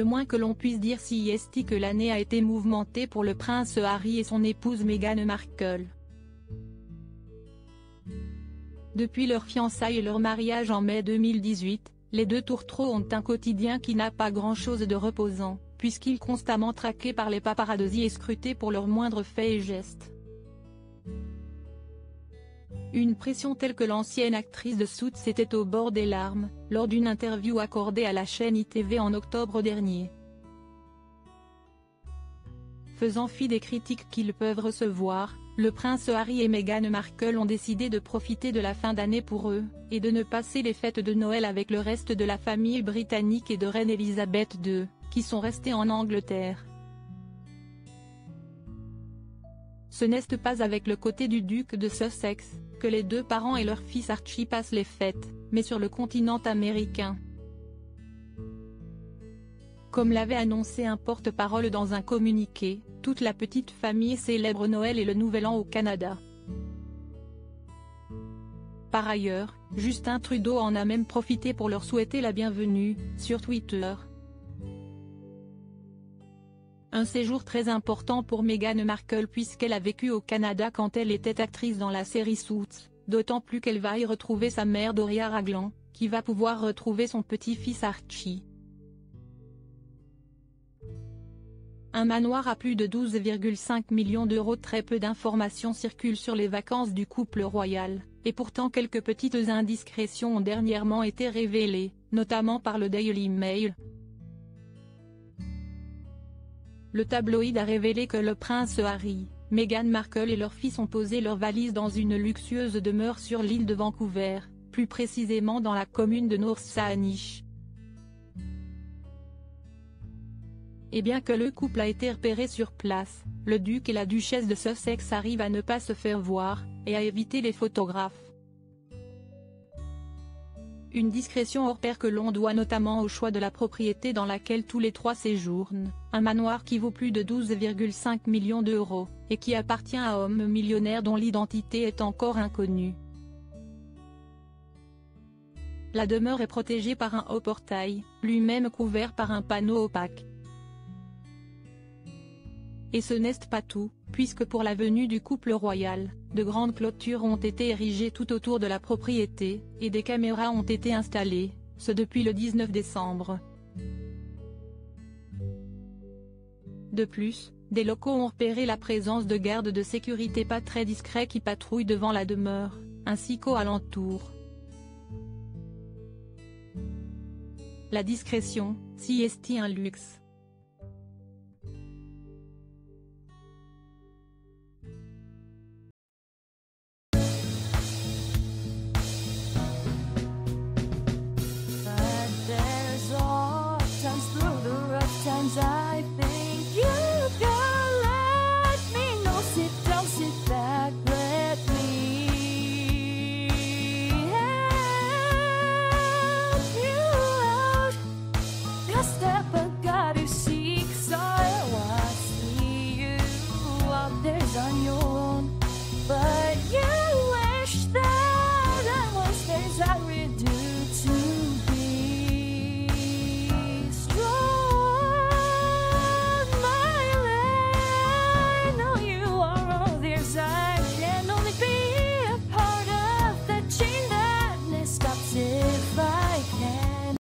le moins que l'on puisse dire si est que l'année a été mouvementée pour le prince Harry et son épouse Meghan Markle. Depuis leur fiançailles et leur mariage en mai 2018, les deux tourtereaux ont un quotidien qui n'a pas grand-chose de reposant, puisqu'ils sont constamment traqués par les paparazzi et scrutés pour leurs moindres faits et gestes. Une pression telle que l'ancienne actrice de Suits était au bord des larmes, lors d'une interview accordée à la chaîne ITV en octobre dernier. Faisant fi des critiques qu'ils peuvent recevoir, le prince Harry et Meghan Markle ont décidé de profiter de la fin d'année pour eux, et de ne passer les fêtes de Noël avec le reste de la famille britannique et de reine Elisabeth II, qui sont restés en Angleterre. Ce n'est pas avec le côté du duc de Sussex, que les deux parents et leur fils Archie passent les fêtes, mais sur le continent américain. Comme l'avait annoncé un porte-parole dans un communiqué, toute la petite famille célèbre Noël et le Nouvel An au Canada. Par ailleurs, Justin Trudeau en a même profité pour leur souhaiter la bienvenue, sur Twitter. Un séjour très important pour Meghan Markle puisqu'elle a vécu au Canada quand elle était actrice dans la série Suits, d'autant plus qu'elle va y retrouver sa mère Doria Ragland, qui va pouvoir retrouver son petit-fils Archie. Un manoir à plus de 12,5 millions d'euros. Très peu d'informations circulent sur les vacances du couple royal, et pourtant quelques petites indiscrétions ont dernièrement été révélées, notamment par le Daily Mail. Le tabloïd a révélé que le prince Harry, Meghan Markle et leur fils ont posé leurs valises dans une luxueuse demeure sur l'île de Vancouver, plus précisément dans la commune de North Saanich. Et bien que le couple a été repéré sur place, le duc et la duchesse de Sussex arrivent à ne pas se faire voir, et à éviter les photographes. Une discrétion hors pair que l'on doit notamment au choix de la propriété dans laquelle tous les trois séjournent, un manoir qui vaut plus de 12,5 millions d'euros, et qui appartient à un homme millionnaire dont l'identité est encore inconnue. La demeure est protégée par un haut portail, lui-même couvert par un panneau opaque. Et ce n'est pas tout, puisque pour la venue du couple royal, de grandes clôtures ont été érigées tout autour de la propriété, et des caméras ont été installées, ce depuis le 19 décembre. De plus, des locaux ont repéré la présence de gardes de sécurité pas très discrets qui patrouillent devant la demeure, ainsi qu'aux alentours. La discrétion, si est un luxe.